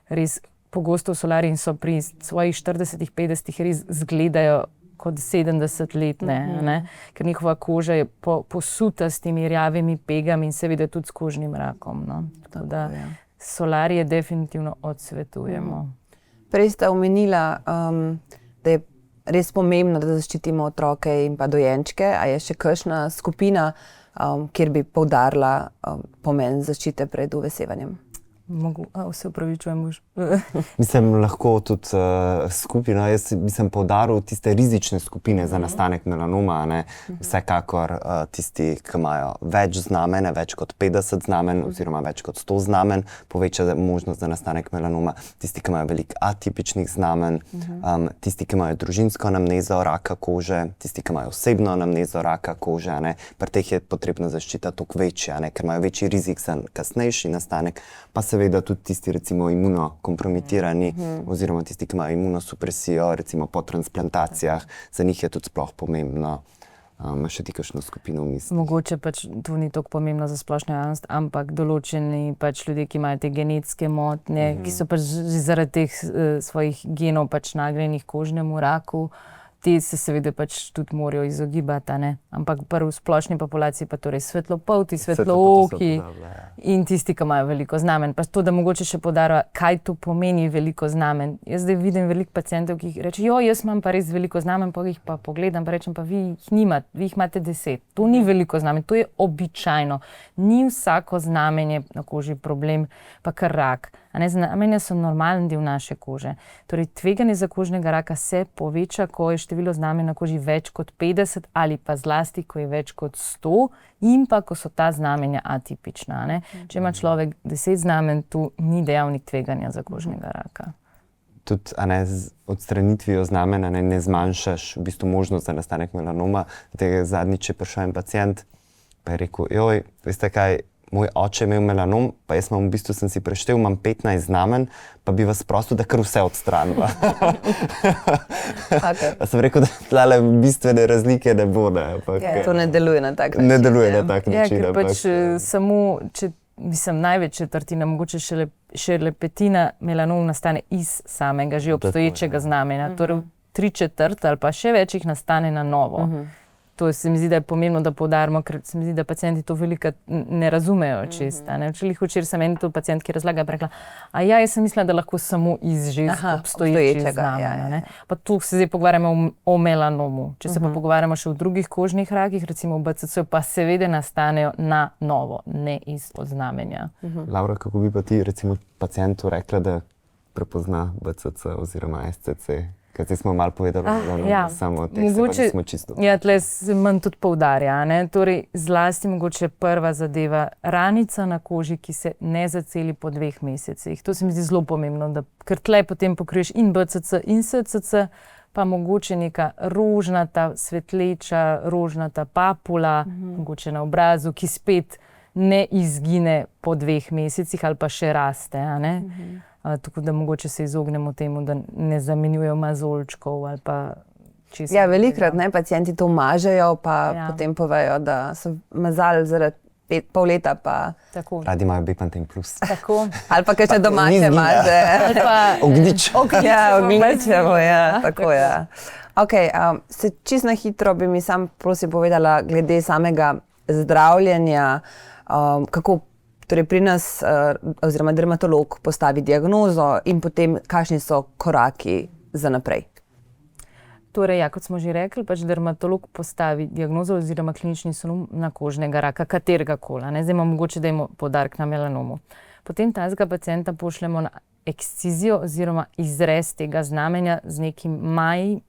res pogosto v solarij in so pri svojih 40-50 res zgledajo kot 70-letne, ker njihova koža je posuta s temi rjavimi pegami in seveda tudi s kožnim rakom. Tako da solarije definitivno odsvetujemo. Prej sta omenila, da je res pomembno, da zaščitimo otroke in pa dojenčke. A je še kakšna skupina, kjer bi poudarila pomen zaščite pred uvesevanjem? Se upravičujem. Mislim, lahko tudi skupino. Jaz bi poudaril tiste rizične skupine za nastanek melanoma. Vsekakor tisti, ki imajo več znamenj, več kot 50 znamenj oziroma več kot 100 znamenj, poveča možnost za nastanek melanoma. Tisti, ki imajo veliko atipičnih znamenj, tisti, ki imajo družinsko anamnezo raka kože, tisti, ki imajo osebno anamnezo raka kože. Pri teh je potrebna zaščita toliko večja, ker imajo večji rizik za kasnejši nastanek, pa seveda tudi tisti, recimo, imunokompromitirani oziroma tisti, ki imajo imunosupresijo, recimo po transplantacijah, za njih je tudi sploh pomembno. Še ti kakšno skupino v misli? Mogoče pač to ni toliko pomembno za splošno javnost, ampak določeni pač ljudje, ki imajo te genetske motnje, ki so pač zaradi teh svojih genov pač nagnjeni kožnemu raku, ti se seveda pač tudi morajo izogibati, ampak v splošni populaciji pa torej svetlopolti, svetlooki in tisti, ki imajo veliko znamenj. Pa to, da mogoče še poudarja, kaj to pomeni veliko znamenj. Jaz zdaj vidim veliko pacientov, ki reče, jaz imam pa res veliko znamenj, pa jih pa pogledam, pa rečem, pa vi jih nimate, vi jih imate 10. To ni veliko znamenj, to je običajno. Ni vsako znamenje na koži problem, pa kar rak. Znamenja so normalen del naše kože. Torej, tveganje za kožnega raka se poveča, ko je število znamenj na koži več kot 50 ali pa zlasti, ko je več kot 100 in pa, ko so ta znamenja atipična. Če ima človek 10 znamenj, to ni dejavnik tveganja za kožnega raka. Tudi z odstranitvijo znamenj ne zmanjšaš v bistvu možnost za nastanek melanoma. Zadnjič je prišel en pacient, pa je rekel, veste kaj, moj oče je imel melanom, pa jaz v bistvu sem si preštel, imam 15 znamenj, pa bi vas prosil, da kar vse odstraniva. Sem rekel, da tlele bistvene razlike ne bo. To ne deluje na tak način. Ne deluje na tak način. Ker pač samo, največ četrtina, mogoče šele petina melanom nastane iz samega že obstoječega znamenja. Torej 3/4 ali pa še več jih nastane na novo. To se mi zdi, da je pomembno, da poudarimo, ker se mi zdi, da pacienti to veliko ne razumejo čisto. Včeraj sem eni to pacientki razlaga, pa rekla, jaz sem mislila, da lahko samo iz že obstoječega znamenja. Pa tu se zdaj pogovarjamo o melanomu. Če se pa pogovarjamo še o drugih kožnih rakih, recimo v BCC, pa seveda nastanejo na novo, ne iz znamenja. Laura, kako bi pa ti recimo pacientu rekla, da prepozna BCC oziroma SCC? Zdaj smo malo povedali, samo o teh se nismo čisto. Tle se manj tudi poudarja. Torej, zlasti mogoče prva zadeva, ranica na koži, ki se ne zaceli po 2 mesecih. To se mi zdi zelo pomembno, ker tle potem pokriješ in BCC in SCC, pa mogoče neka rožnata, svetleča, rožnata papula, mogoče na obrazu, ki spet ne izgine po 2 mesecih ali pa še raste. Tako da mogoče se izognemo temu, da ne zamenjujejo mazolčkov ali pa čisto. Velikokrat pacienti to mažejo, pa potem povejo, da so mazali zaradi pol leta pa... Tako. Radi imajo Bepanthen plus. Tako. Ali pa kakšne domače Ni zmija. maže. Ali pa Ognjič. Ja, ognjičevo, ja, tako je. ja. Okay, se čisto na hitro bi mi sam prosim povedala glede samega zdravljenja, kako torej pri nas oziroma dermatolog postavi diagnozo in potem kakšni so koraki za naprej. Torej, ja, kot smo že rekli, pač dermatolog postavi diagnozo oziroma klinični sum na kožnega raka, katerega koli. Zdaj imamo mogoče dajmo poudarek na melanomu. Potem tazga pacienta pošljemo na ekscizijo oziroma izrez tega znamenja z nekim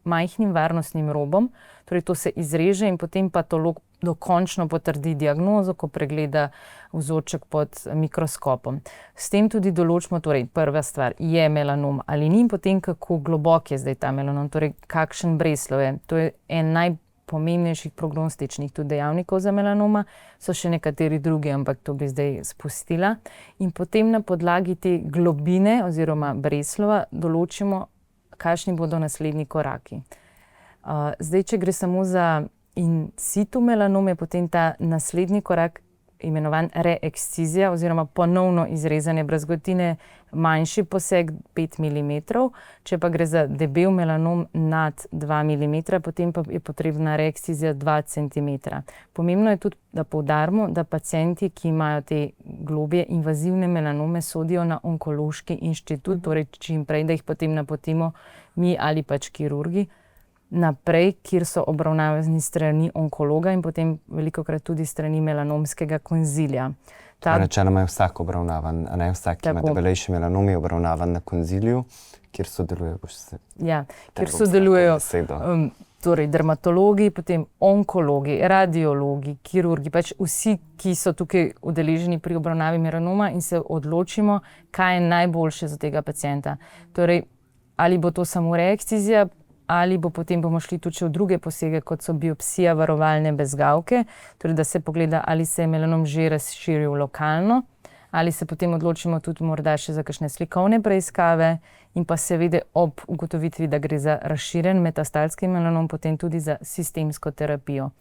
majhnim varnostnim robom. Torej, to se izreže in potem patolog dokončno potrdi diagnozo, ko pregleda vzorček pod mikroskopom. S tem tudi določimo, torej prva stvar, je melanom ali ni, in potem kako globok je zdaj ta melanom, torej kakšen Breslov je. To je en najpomembnejših prognostičnih tudi dejavnikov za melanoma, so še nekateri drugi, ampak to bi zdaj spustila. In potem na podlagi te globine oziroma Breslova določimo, kakšni bodo naslednji koraki. Zdaj, če gre samo za in situ melanom, je potem ta naslednji korak imenovan reekscizija oziroma ponovno izrezanje brazgotine, manjši poseg 5 mm. Če pa gre za debel melanom nad 2 mm, potem pa je potrebna reekscizija 2 cm. Pomembno je tudi, da poudarimo, da pacienti, ki imajo te globje invazivne melanome, sodijo na onkološki inštitut, torej čim prej, da jih potem napotimo mi ali pač kirurgi naprej, kjer so obravnavani strani onkologa in potem velikokrat tudi strani melanomskega konzilija. Načeloma je vsak obravnavan, a ne vsak, ki ima debelejši melanom, je obravnavan na konziliju, kjer sodelujejo. Ja, kjer sodelujejo torej dermatologi, potem onkologi, radiologi, kirurgi, pač vsi, ki so tukaj udeleženi pri obravnavi melanoma in se odločimo, kaj je najboljše za tega pacienta. Torej, ali bo to samo reekscizija, ali bo potem bomo šli tudi v druge posege, kot so biopsija varovalne bezgavke, torej da se pogleda, ali se je melanom že razširil lokalno, ali se potem odločimo tudi morda še za kakšne slikovne preiskave in pa seveda ob ugotovitvi, da gre za razširjen metastalski melanom, potem tudi za sistemsko terapijo.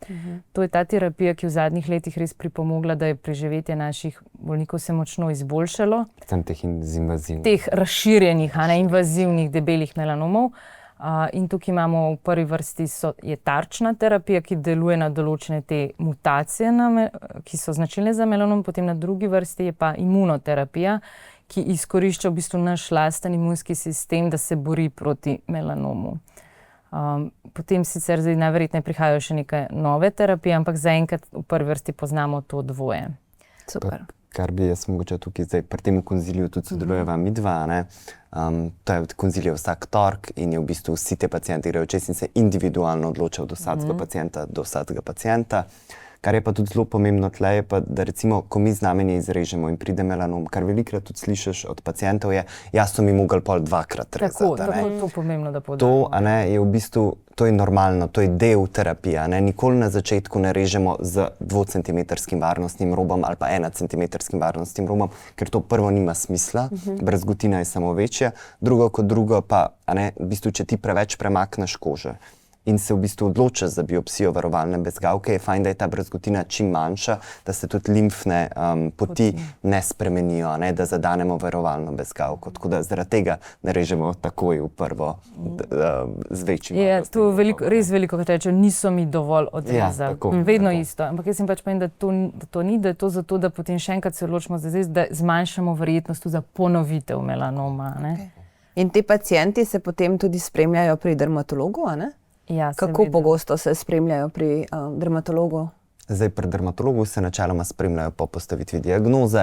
To je ta terapija, ki v zadnjih letih res pripomogla, da je preživetje naših bolnikov se močno izboljšalo. Teh razširjenih, invazivnih, debelih melanomov. In tukaj imamo v prvi vrsti je tarčna terapija, ki deluje na določene te mutacije, ki so značilne za melanom, potem na drugi vrsti je pa imunoterapija, ki izkorišča v bistvu naš lasten imunski sistem, da se bori proti melanomu. Potem sicer zdaj najverjetneje prihajajo še neke nove terapije, ampak zaenkrat v prvi vrsti poznamo to dvoje. Super. Kar bi jaz mogoče tukaj zdaj pri tem konziliju tudi sodelujeva midva, ne. To je konzilij vsak torek in je v bistvu vsi te pacienti grejo čez in se individualno odločajo od vsakega pacienta do vsakega pacienta. Kar je pa tudi zelo pomembno tle, je pa, da recimo, ko mi znamenje izrežemo in pride melanom, kar velikokrat tudi slišiš od pacientov je, jaz so mi mogli pol dvakrat rezati. Tako, to pomembno, da poudarimo. To, a ne, je v bistvu, to je normalno, to je del terapije, ne. Nikoli na začetku ne režemo z 2-centimetrskim varnostnim robom ali pa 1-centimetrskim varnostnim robom, ker to prvo nima smisla, brazgotina je samo večja, drugo kot drugo pa, a ne, v bistvu, če ti preveč premakneš kože in se v bistvu odločiš za biopsijo varovalne bezgavke, je fajn, da je ta brazgotina čim manjša, da se tudi limfne poti ne spremenijo, ne, da zadanemo varovalno bezgavko. Tako da zaradi tega ne režemo takoj v prvo z večjim. Je, to res veliko, kot rečem, niso mi dovolj odrezali. Vedno isto. Ampak jaz sem pač povem, da to ni, da je to zato, da potem še enkrat se odločimo, da zmanjšamo verjetnost za ponovitev melanoma. In ti pacienti se potem tudi spremljajo pri dermatologu, a ne? Ja, kako pogosto se spremljajo pri dermatologu? Zdaj, pri dermatologu se načeloma spremljajo po postavitvi diagnoze,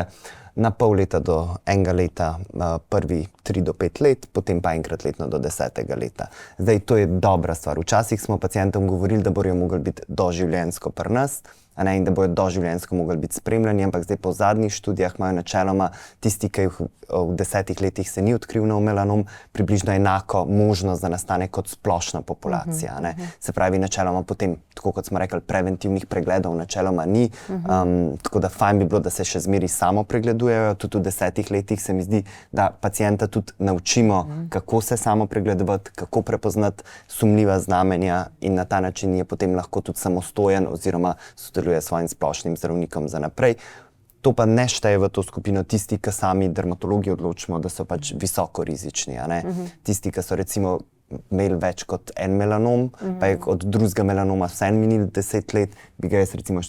na pol leta do 1 leta, prvi 3 do 5 let, potem pa enkrat letno do 10. leta. Zdaj, to je dobra stvar. Včasih smo pacientom govorili, da bodo mogli biti doživljenjsko pri nas, a ne, in da bodo doživljenjsko mogli biti spremljani, ampak zdaj po zadnjih študijah imajo načeloma tisti, ki v 10 letih se ni odkril nov melanom, približno enako možnost za nastanek kot splošna populacija. Ne. Se pravi, načeloma potem, tako kot smo rekli, preventivnih pregledov načeloma ni, tako da fajn bi bilo, da se še zmeri samo pregleduje napredujejo, tudi v 10 letih se mi zdi, da pacienta tudi naučimo, kako se samo pregledovati, kako prepoznati sumljiva znamenja in na ta način je potem lahko tudi samostojen oziroma sodeluje s svojim splošnim zdravnikom za naprej. To pa ne šteje v to skupino tisti, ki sami dermatologi odločimo, da so pač visoko rizični. Tisti, ki so recimo imeli več kot en melanom, pa je od drugega melanoma vseeno minilo 10 let, bi ga jaz recimo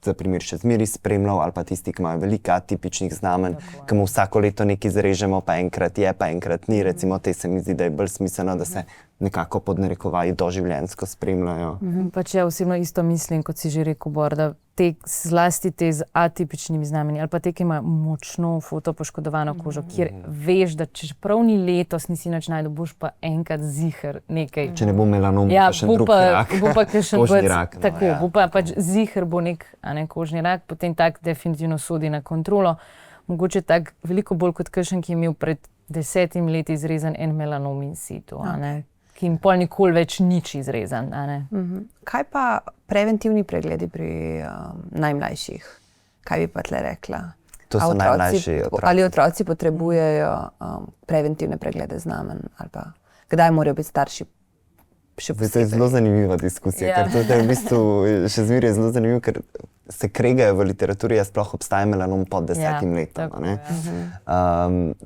za primer še zmeraj spremljal, ali pa tisti, ki imajo veliko atipičnih znamenj, ki mu vsako leto nekaj zrežemo, pa enkrat je, pa enkrat ni. Recimo te se mi zdi, da je bolj smiselno, da se nekako pod narekovaji doživljenjsko spremljajo. Pač ja osebno isto mislim, kot si že rekel, Bor, da zlasti te z atipičnimi znamenji ali pa te, ki imajo močno fotopoškodovano kožo, kjer veš, da če prav ni letos nisi nič našel, boš pa enkrat ziher nekaj. Če ne bo melanom, Ja, pa še drug rak. bo pa kakšen Kožni rak, tako, ja. bo pa pač ziher bo nek kožni rak, potem tak definitivno sodi na kontrolo. Mogoče tak veliko bolj kot kakšen, ki je imel pred 10 leti izrezan en melanom in situ, ki jim pol nikoli več nič izrezan. Kaj pa preventivni pregledi pri najmlajših? Kaj bi pa tle rekla? To so najmlajši otroci. Ali otroci potrebujejo preventivne preglede znamenj? Ali pa kdaj morajo biti starši še To je posebej? zelo zanimiva diskusija, ker to je v bistvu še zmeraj zelo zanimivo, ker se kregajo v literaturi, sploh obstaja melanom pod 10 letom. tako, Ne?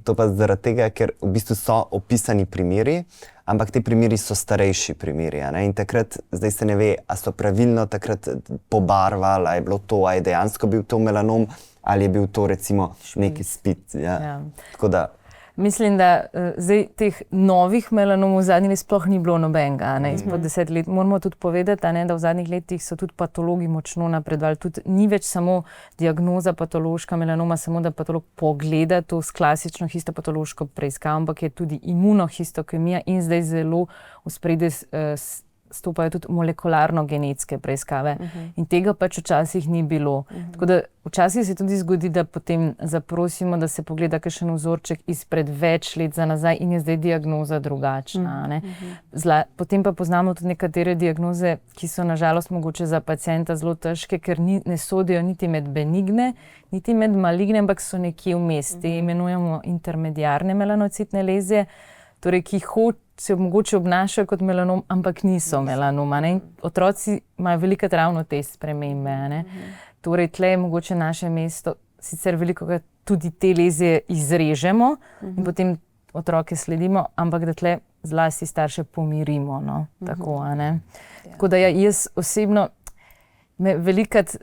To pa zaradi tega, ker v bistvu so opisani primeri, ampak ti primeri so starejši primeri. In takrat, zdaj se ne ve, a so pravilno takrat pobarvali, a je bilo to, a je dejansko bil to melanom, ali je bil to recimo neki spit. Tako da Mislim, da zdaj teh novih melanomov v zadnjih letih sploh ni bilo nobenega, izpod 10 let. Moramo tudi povedati, da v zadnjih letih so tudi patologi močno napredovali. Tudi ni več samo diagnoza patološka melanoma, samo da patolog pogleda to s klasično histopatološko preiskavo, ampak je tudi imunohistokemija in zdaj zelo v ospredje stopajo tudi molekularno-genetske preiskave. In tega pač včasih ni bilo. Tako da včasih se tudi zgodi, da potem zaprosimo, da se pogleda kakšen vzorček izpred več let za nazaj in je zdaj diagnoza drugačna. Potem pa poznamo tudi nekatere diagnoze, ki so na žalost mogoče za pacienta zelo težke, ker ne sodijo niti med benigne, niti med maligne, ampak so nekje vmes. Te imenujemo intermediarne melanocitne lezije, torej ki se mogoče obnašajo kot melanom, ampak niso melanom. Otroci imajo velikokrat ravno te spremembe. Torej, tle je mogoče naše mesto, sicer velikokrat tudi te lezije izrežemo in potem otroke sledimo, ampak da tle zlasti starše pomirimo. Tako da jaz osebno me velikokrat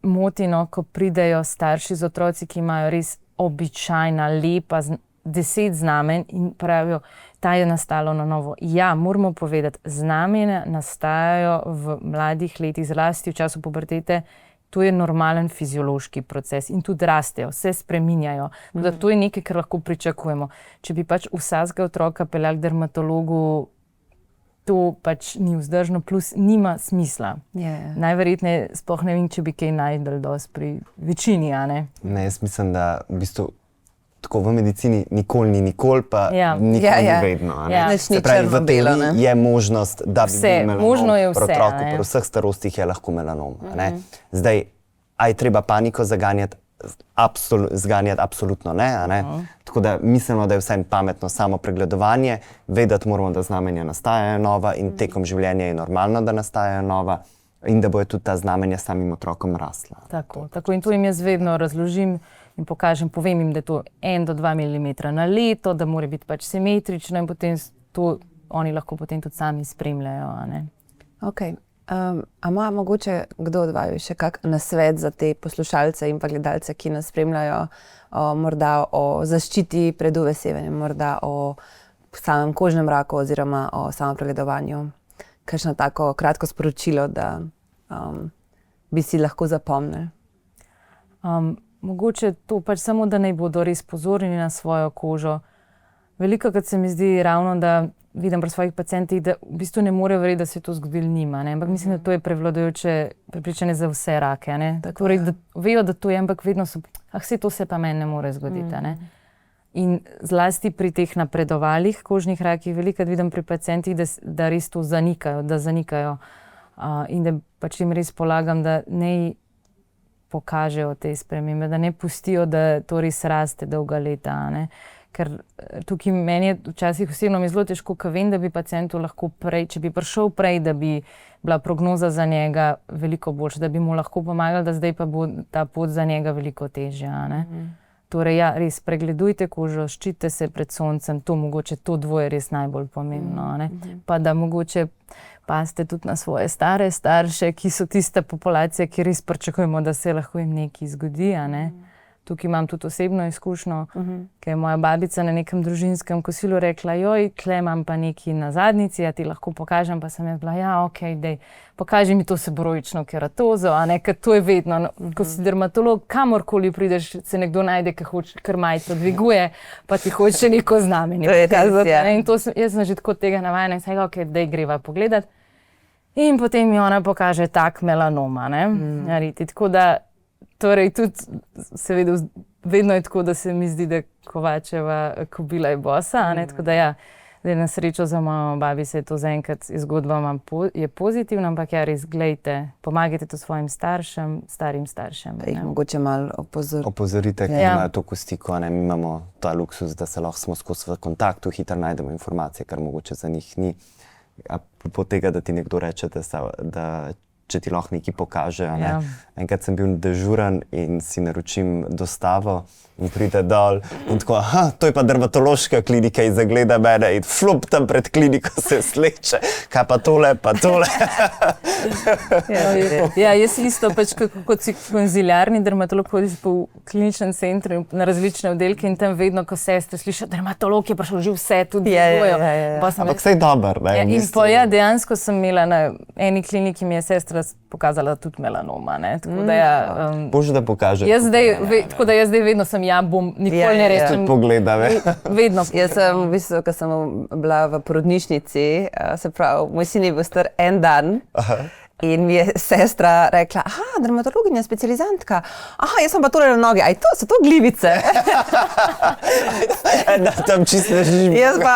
moti, ko pridejo starši z otroci, ki imajo res običajna, lepa 10 znamenj in pravijo, ta je nastalo na novo. Ja, moramo povedati, znamenja nastajajo v mladih letih, zlasti v času pubertete. To je normalen fiziološki proces in tudi rastejo, se spreminjajo. To je nekaj, kar lahko pričakujemo. Če bi pač vsakega otroka peljali k dermatologu, to pač ni vzdržno, plus nima smisla. Najverjetneje sploh ne vem, če bi kaj najdel dosti pri večini. Ne, jaz mislim, da v bistvu tako v medicini nikoli ni nikoli, pa nikoli ni vedno. Se pravi, v teoriji je možnost, da bi bil melanom pri otroku, pri vseh starostih je lahko melanom. Zdaj, a je treba paniko zganjati? Absolutno ne. Tako da mislimo, da je vseeno pametno samo pregledovanje, vedeti moramo, da znamenja nastajajo nova in tekom življenja je normalno, da nastajajo nova in da bojo tudi ta znamenja samim otrokom rasla. Tako in to jim jaz vedno razložim in pokažem, povem jim, da je to 1 do 2 mm na leto, da mora biti pač simetrično in potem to oni lahko potem tudi sami spremljajo. A ima mogoče kdo od vaju še kak nasvet za te poslušalce in pa gledalce, ki nas spremljajo, morda o zaščiti pred UV-sevanjem, morda o samem kožnem raku oziroma o samem pregledovanju? Kakšno tako kratko sporočilo, da bi si lahko zapomnili? Mogoče to pač samo, da naj bodo res pozorni na svojo kožo. Velikokrat se mi zdi ravno, da vidim pri svojih pacientih, da v bistvu ne morejo verjeti, da se je to zgodilo njima. Ampak mislim, da to je prevladujoče prepričanje za vse rake. Torej, da vejo, da to je, ampak vedno so, saj to se pa meni ne more zgoditi. In zlasti pri teh napredovalih kožnih rakih velikokrat vidim pri pacientih, da res to zanikajo, in da pač jim res polagam, da pokažejo te spremembe, da ne pustijo, da to res raste dolga leta. Ne? Ker tukaj meni je včasih osebno zelo težko, ker vem, da bi pacientu lahko prej, če bi prišel prej, da bi bila prognoza za njega veliko boljša, da bi mu lahko pomagali, da zdaj pa bo ta pot za njega veliko težja. Ne? Torej, ja, res pregledujte kožo, ščitite se pred soncem, to dvoje je res najbolj pomembno. Ne? Pa da mogoče pazite tudi na svoje stare starše, ki so tista populacija, ki res pričakujemo, da se lahko jim nekaj zgodi. Ne? Tukaj imam tudi osebno izkušnjo, ker je moja babica na nekem družinskem kosilu rekla, joj, tle imam pa nekaj na zadnjici, ja ti lahko pokažem, pa sem jaz bila, ja, okej, dej, pokaži mi to seboroično keratozo, a ne, ker to je vedno, ko si dermatolog, kamorkoli prideš, se nekdo najde, ker majico dviguje, pa ti hoče neko znamenje. To je res, ja. In jaz sem že tako od tega navajena in sem rekla, okej, dej greva pogledat. In potem mi ona pokaže tak melanoma, ne, tako da torej, tudi seveda vedno je tako, da se mi zdi, da Kovačeva kobila je bosa, tako da ja, na srečo za mojo babico je to zaenkrat zgodba je pozitivna, ampak ja, res glejte, pomagajte to svojim staršem, starim staršem. Da jih mogoče malo opozorite, ker imajo to kostiko, mi imamo ta luksus, da se lahko smo skozi v kontaktu, hitro najdemo informacije, kar mogoče za njih ni. Po tega, da ti nekdo reče, da če ti lahko nekaj pokaže. Ne? Enkrat sem bil dežuren in si naročim dostavo in pride dol in tako, to je pa dermatološka klinika in zagleda mene in flup tam pred kliniko se sleče, kaj pa tole, pa tole. Ja, jaz isto, pač kot si konziliarni dermatolog, hodi po kliničnem centru na različne oddelke in tam vedno, ko sestre sliša, dermatolog je prišel že vse, tudi dvojo. Ampak vse je dober. In dejansko sem imela na eni kliniki, mi je sestra pokazala tudi melanoma. Tako da ja, Bože, da pokaže. Tako da jaz zdaj vedno sem, bom nikoli ne rečem. Pogleda, vedno. Jaz sem v bistvu, ko sem bila v porodnišnici, se pravi, moj sin je bil star en dan. In mi je sestra rekla, dermatologinja, specializantka. Jaz sem pa tole na noge, so to glivice? Tam čisto ne živim. Jaz pa,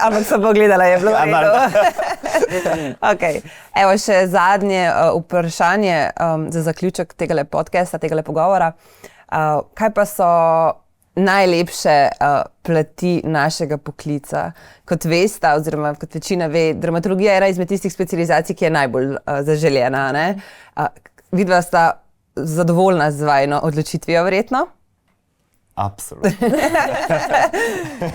ampak sem pogledala, je bilo v redu. Evo še zadnje vprašanje za zaključek tegale podcasta, tegale pogovora. Kaj pa so najlepše plati našega poklica? Kot veste, oziroma kot večina ve, dermatologija je ena izmed tistih specializacij, ki je najbolj zaželjena. Vidva sta zadovoljna z vajino odločitvijo, verjetno? Absolutno.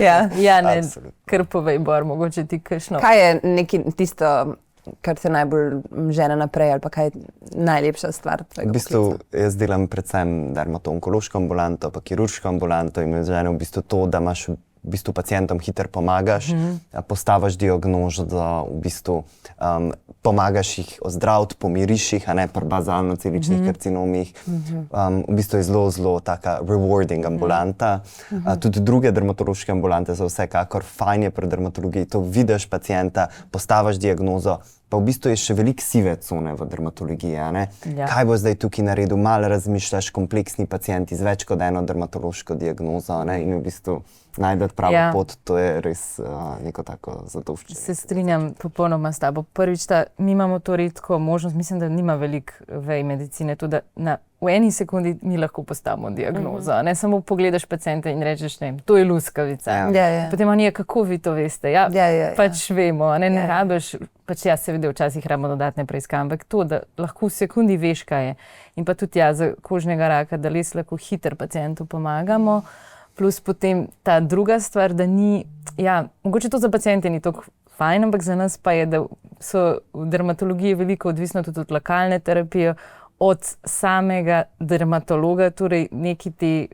Ja, ne, kar povej, Bor, mogoče ti kakšno. Kaj je tisto, kar te najbolj žene naprej, ali pa kaj je najlepša stvar tvojega poklica? V bistvu jaz delam predvsem dermatoonkološko ambulanto, pa kirurško ambulanto in me žene v bistvu to, da imaš v bistvu pacientom hitro pomagaš, postaviš diagnozo, da v bistvu pomagaš jih ozdraviti, pomiriš jih, a ne pri bazalno-celičnih karcinomih. V bistvu je zelo, zelo taka rewarding ambulanta. Tudi druge dermatološke ambulante so vsekakor fajn je pri dermatologiji. To vidiš pacienta, postaviš diagnozo, pa v bistvu je še veliko sive cone v dermatologiji. Kaj bo zdaj tukaj naredil? Malo razmišljaš, kompleksni pacienti z več kot eno dermatološko diagnozo in v bistvu najdete pravo pot, to je res neko tako zadovoljstvo. Se strinjam popolnoma s tabo. Prvič, mi imamo to redko možnost, mislim, da nima veliko vej medicine, to, da v eni sekundi mi lahko postavimo diagnozo. Ne samo pogledaš pacienta in rečeš, to je luskavica. Potem oni, kako vi to veste? Pač vemo, ne rabiš, pač seveda včasih rabimo dodatne preiskave, ampak to, da lahko v sekundi veš, kaj je. In pa tudi za kožnega raka, da res lahko hitro pacientu pomagamo. Plus potem ta druga stvar, da ni, mogoče to za paciente ni tako fajn, ampak za nas pa je, da so v dermatologiji veliko odvisno tudi od lokalne terapije, od samega dermatologa, torej neki ti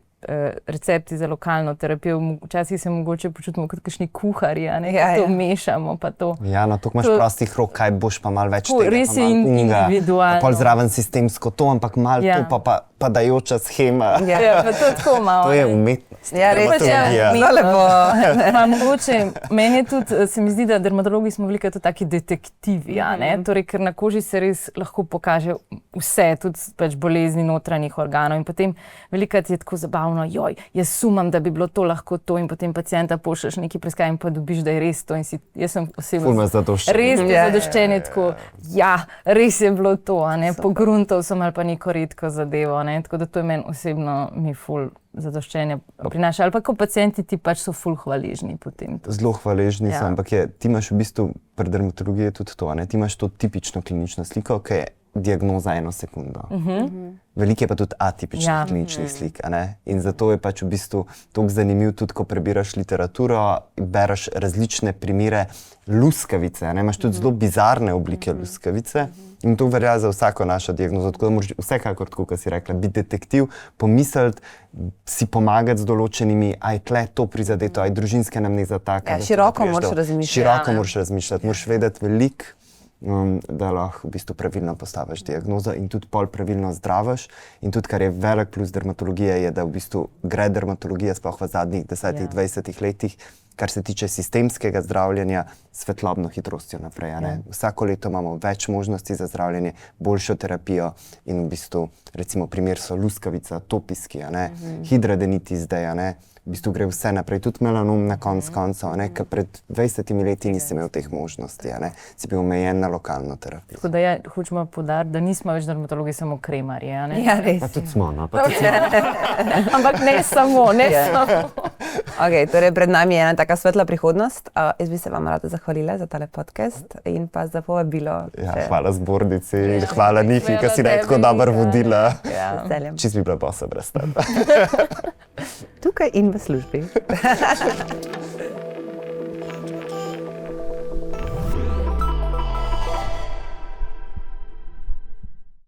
recepti za lokalno terapijo. Včasih se mogoče počutimo kot kakšni kuharji, to mešamo pa to. To imaš prostih rok, kaj boš pa malo več tega, res je individualno. Pol zraven sistemsko to, ampak malo to pa padajoča schema. Pa to tako malo. To je umetnost. Res je, zelo lepo. Mogoče, meni je tudi, se mi zdi, da dermatologi smo veliko taki detektivi, torej, ker na koži se res lahko pokaže vse, tudi pač bolezni notranjih organov in potem velikokrat je tako zabavno, ono, joj, jaz sumam, da bi bilo to lahko to in potem pacienta pošlješ neki preiskav in pa dobiš, da je res to in jaz sem Ful me osebno zadošča. res zadoščenje tako, ja, res je bilo to, a ne, pogruntal sem ali pa neko redko zadevo, a ne, tako da to je meni osebno mi ful zadoščenje prinaša, ali pa ko pacienti ti pač so ful hvaležni potem. Zelo hvaležni Ja. so, ampak ti imaš v bistvu pri dermatologiji tudi to, ne? Ti imaš to tipično klinično sliko, ki je diagnoza 1 sekundo. Veliko je pa tudi atipičnih Ja. kliničnih slik, a ne? In zato je pač v bistvu tako zanimiv tudi, ko prebiraš literaturo, bereš različne primere luskavice, a ne? Imaš tudi zelo bizarne oblike luskavice in to velja za vsako našo diagnozo, tako da moraš vsekakor, tako kot si rekla, biti detektiv, pomisliti, si pomagati z določenimi, aj tle to prizadeto, aj družinske namneza taka. Ja, da široko veš, moraš da- razmišljati. Široko Ja. moraš razmišljati, moraš vedeti veliko, da lahko v bistvu pravilno postaviš diagnozo in tudi pol pravilno zdraviš. In tudi, kar je velik plus dermatologije, je, da v bistvu gre dermatologija, sploh v zadnjih 10-20 letih, kar se tiče sistemskega zdravljenja, svetlobno hitrostjo naprej. a ne. Vsako leto imamo več možnosti za zdravljenje, boljšo terapijo in v bistvu, recimo primer so luskavica, atopiski, a ne, hidradenitis zdaj, a ne. V bistvu gre vse naprej, tudi melanom na koncu, ker pred 20 leti nisi imel teh možnosti, a ne, si bil omejen na lokalno terapijo. Tako da ja, hočemo poudariti, da nismo več dermatologi samo kremarji, a ne? Ja, res. Pa tudi smo, no. Pa tudi Ampak ne samo, ne Ja. samo. Okay, torej pred nami je ena taka svetla prihodnost. Jaz bi se vam rada zahvalila za tale podcast in pa za povabilo. Ja, še hvala zbornici in hvala Niki, hvala ki si tebi, tako dobro Nika. vodila. z veseljem. Čist bi bila bosa brez tebe. Tukaj in v službi.